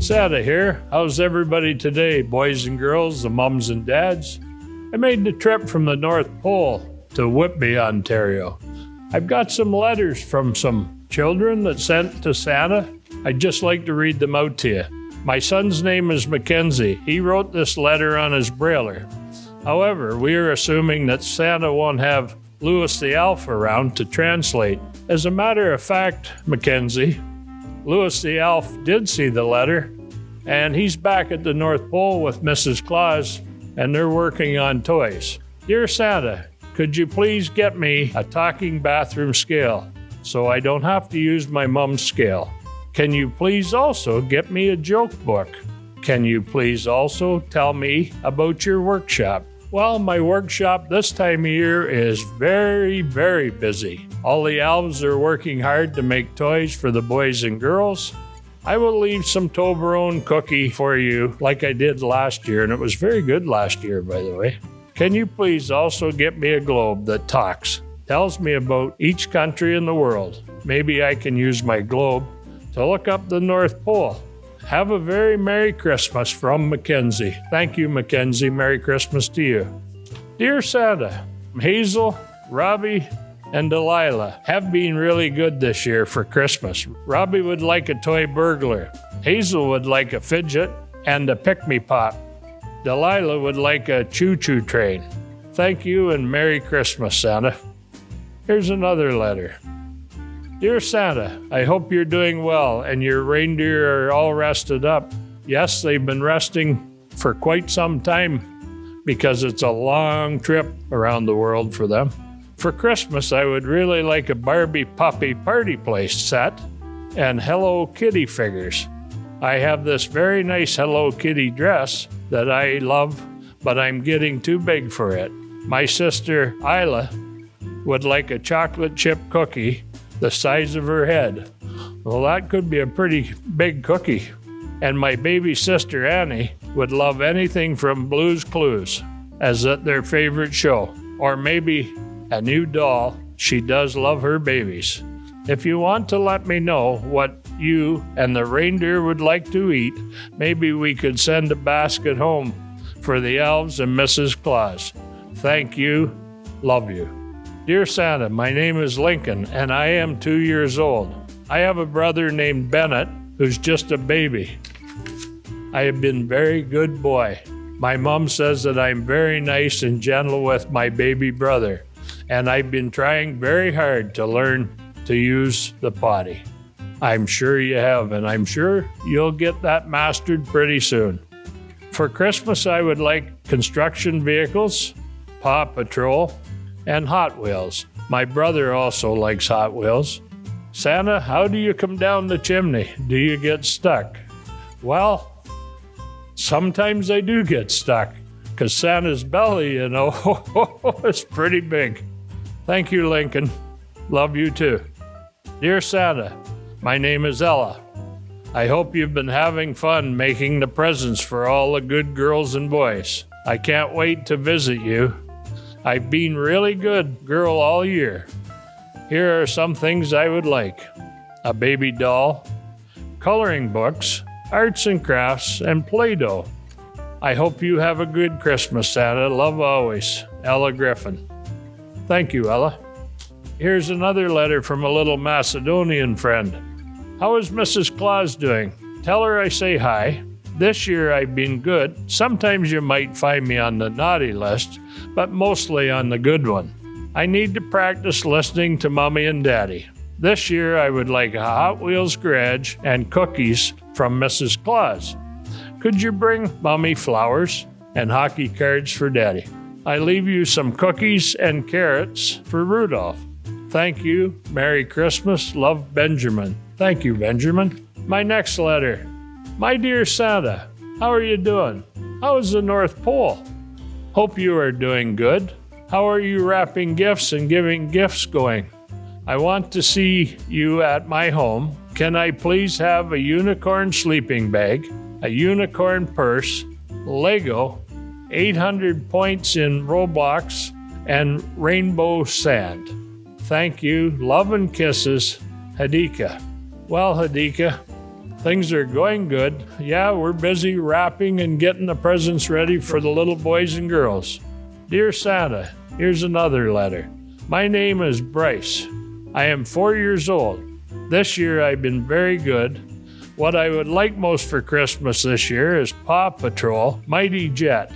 Santa here. How's everybody today, boys and girls, the mums and dads? I made the trip from the North Pole to Whitby, Ontario. I've got some letters from some children that sent to Santa. I'd just like to read them out to you. My son's name is Mackenzie. He wrote this letter on his brailler. However, we are assuming that Santa won't have Louis the Elf around to translate. As a matter of fact, Mackenzie, Louis the Elf did see the letter, and he's back at the North Pole with Mrs. Claus, and they're working on toys. Dear Santa, could you please get me a talking bathroom scale so I don't have to use my mom's scale? Can you please also get me a joke book? Can you please also tell me about your workshop? Well, my workshop this time of year is very, very busy. All the elves are working hard to make toys for the boys and girls. I will leave some Toblerone cookie for you like I did last year, and it was very good last year, by the way. Can you please also get me a globe that talks, tells me about each country in the world? Maybe I can use my globe to look up the North Pole. Have a very Merry Christmas from Mackenzie. Thank you, Mackenzie. Merry Christmas to you. Dear Santa, Hazel, Robbie, and Delilah have been really good this year for Christmas. Robbie would like a toy burglar. Hazel would like a fidget and a pick-me-pop. Delilah would like a choo-choo train. Thank you and Merry Christmas, Santa. Here's another letter. Dear Santa, I hope you're doing well and your reindeer are all rested up. Yes, they've been resting for quite some time because it's a long trip around the world for them. For Christmas, I would really like a Barbie puppy party place set and Hello Kitty figures. I have this very nice Hello Kitty dress that I love, but I'm getting too big for it. My sister, Isla, would like a chocolate chip cookie the size of her head. Well, that could be a pretty big cookie. And my baby sister, Annie, would love anything from Blue's Clues, as at their favorite show. Or maybe a new doll. She does love her babies. If you want to let me know what you and the reindeer would like to eat, maybe we could send a basket home for the elves and Mrs. Claus. Thank you. Love you. Dear Santa, my name is Lincoln, and I am 2 years old. I have a brother named Bennett, who's just a baby. I have been a very good boy. My mom says that I'm very nice and gentle with my baby brother, and I've been trying very hard to learn to use the potty. I'm sure you have, and I'm sure you'll get that mastered pretty soon. For Christmas, I would like construction vehicles, Paw Patrol, and Hot Wheels. My brother also likes Hot Wheels. Santa, how do you come down the chimney? Do you get stuck? Well, sometimes I do get stuck, because Santa's belly, is pretty big. Thank you, Lincoln. Love you too. Dear Santa, my name is Ella. I hope you've been having fun making the presents for all the good girls and boys. I can't wait to visit you. I've been really good girl all year. Here are some things I would like. A baby doll, coloring books, arts and crafts, and Play-Doh. I hope you have a good Christmas, Santa. Love always, Ella Griffin. Thank you, Ella. Here's another letter from a little Macedonian friend. How is Mrs. Claus doing? Tell her I say hi. This year I've been good. Sometimes you might find me on the naughty list, but mostly on the good one. I need to practice listening to Mommy and Daddy. This year I would like a Hot Wheels garage and cookies from Mrs. Claus. Could you bring Mommy flowers and hockey cards for Daddy? I leave you some cookies and carrots for Rudolph. Thank you. Merry Christmas. Love, Benjamin. Thank you, Benjamin. My next letter. My dear Santa, how are you doing? How is the North Pole? Hope you are doing good. How are you wrapping gifts and giving gifts going? I want to see you at my home. Can I please have a unicorn sleeping bag, a unicorn purse, Lego, 800 points in Roblox, and rainbow sand? Thank you. Love and kisses, Hadika. Well, Hadika, things are going good. Yeah, we're busy wrapping and getting the presents ready for the little boys and girls. Dear Santa, here's another letter. My name is Bryce. I am 4 years old. This year I've been very good. What I would like most for Christmas this year is Paw Patrol Mighty Jet,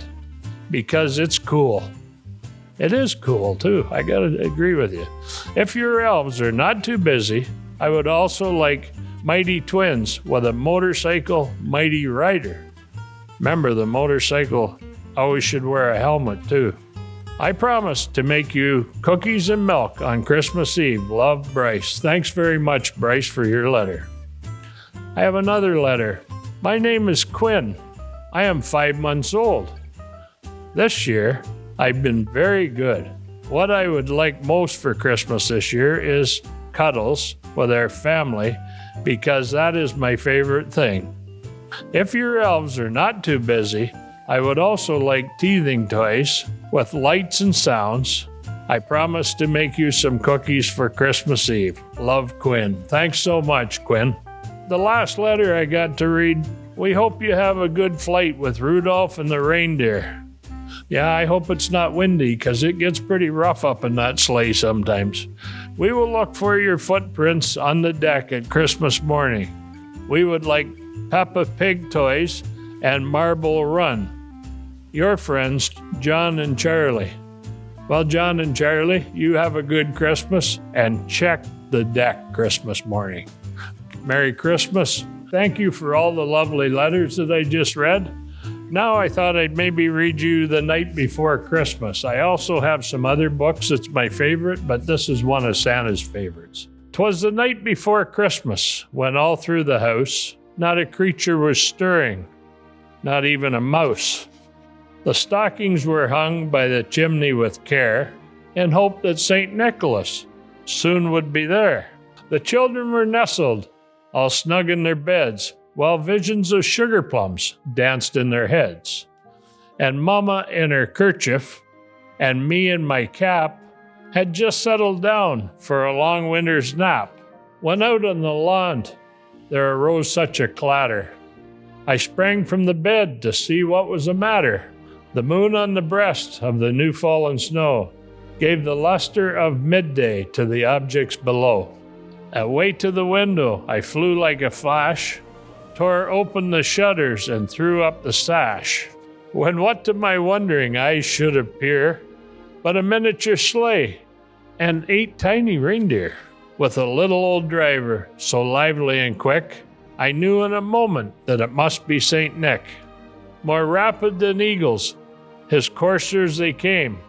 because it's cool. It is cool, too. I gotta agree with you. If your elves are not too busy, I would also like Mighty Twins with a motorcycle Mighty Rider. Remember, the motorcycle always should wear a helmet, too. I promise to make you cookies and milk on Christmas Eve. Love, Bryce. Thanks very much, Bryce, for your letter. I have another letter. My name is Quinn. I am 5 months old. This year, I've been very good. What I would like most for Christmas this year is cuddles with our family, because that is my favorite thing. If your elves are not too busy, I would also like teething toys with lights and sounds. I promise to make you some cookies for Christmas Eve. Love, Quinn. Thanks so much, Quinn. The last letter I got to read. We hope you have a good flight with Rudolph and the reindeer. Yeah, I hope it's not windy, because it gets pretty rough up in that sleigh sometimes. We will look for your footprints on the deck at Christmas morning. We would like Peppa Pig toys and Marble Run. Your friends, John and Charlie. Well, John and Charlie, you have a good Christmas, and check the deck Christmas morning. Merry Christmas. Thank you for all the lovely letters that I just read. Now I thought I'd maybe read you The Night Before Christmas. I also have some other books that's my favorite, but this is one of Santa's favorites. 'Twas the night before Christmas, when all through the house not a creature was stirring, not even a mouse. The stockings were hung by the chimney with care, in hope that St. Nicholas soon would be there. The children were nestled, all snug in their beds, while visions of sugar plums danced in their heads. And Mama in her kerchief, and me in my cap, had just settled down for a long winter's nap, when out on the lawn there arose such a clatter. I sprang from the bed to see what was the matter. The moon on the breast of the new fallen snow gave the luster of midday to the objects below. Away to the window I flew like a flash, tore open the shutters and threw up the sash, when what to my wondering eyes should appear but a miniature sleigh and 8 tiny reindeer, with a little old driver so lively and quick, I knew in a moment that it must be St. Nick. More rapid than eagles, his coursers they came,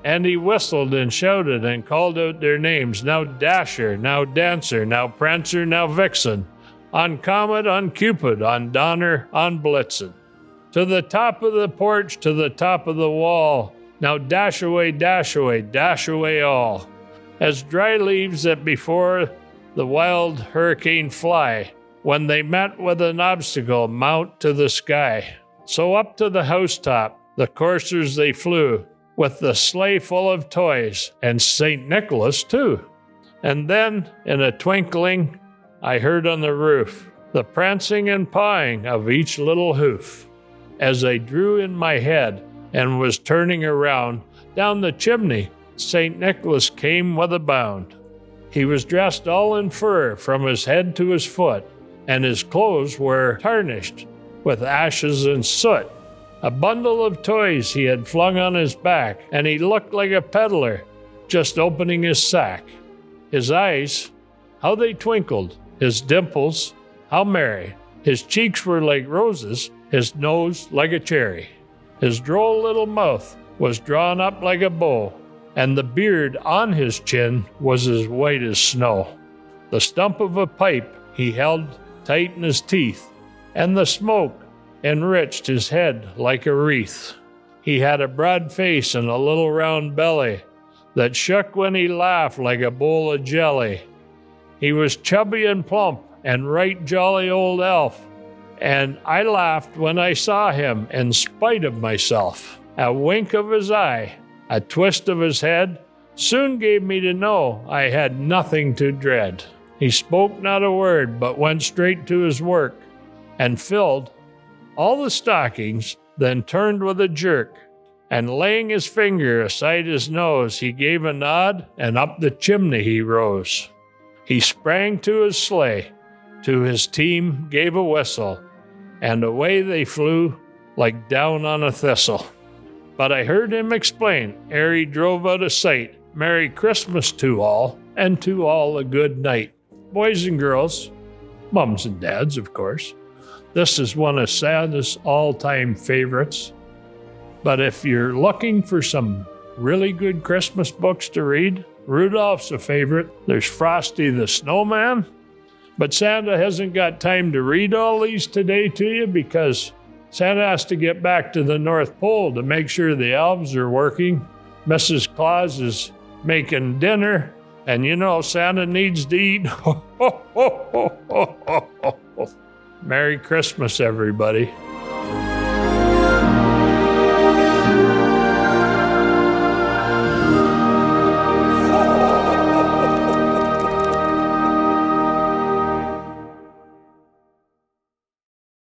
and he whistled and shouted and called out their names, now Dasher, now Dancer, now Prancer, now Vixen, on Comet, on Cupid, on Donner, on Blitzen. To the top of the porch, to the top of the wall, now dash away, dash away, dash away all. As dry leaves that before the wild hurricane fly, when they met with an obstacle, mount to the sky. So up to the housetop, the coursers they flew, with the sleigh full of toys, and St. Nicholas too. And then, in a twinkling, I heard on the roof the prancing and pawing of each little hoof. As I drew in my head and was turning around, down the chimney St. Nicholas came with a bound. He was dressed all in fur from his head to his foot, and his clothes were tarnished with ashes and soot. A bundle of toys he had flung on his back, and he looked like a peddler just opening his sack. His eyes, how they twinkled, his dimples, how merry. His cheeks were like roses, his nose like a cherry. His droll little mouth was drawn up like a bow, and the beard on his chin was as white as snow. The stump of a pipe he held tight in his teeth, and the smoke enriched his head like a wreath. He had a broad face and a little round belly that shook when he laughed like a bowl of jelly. He was chubby and plump and right jolly old elf, and I laughed when I saw him in spite of myself. A wink of his eye, a twist of his head, soon gave me to know I had nothing to dread. He spoke not a word, but went straight to his work, and filled all the stockings, then turned with a jerk, and laying his finger aside his nose, he gave a nod, and up the chimney he rose. He sprang to his sleigh, to his team gave a whistle, and away they flew like down on a thistle. But I heard him explain, ere he drove out of sight, Merry Christmas to all, and to all a good night. Boys and girls, mums and dads, of course, this is one of Santa's all-time favorites. But if you're looking for some really good Christmas books to read, Rudolph's a favorite. There's Frosty the Snowman. But Santa hasn't got time to read all these today to you because Santa has to get back to the North Pole to make sure the elves are working. Mrs. Claus is making dinner, and you know Santa needs to eat. Merry Christmas, everybody.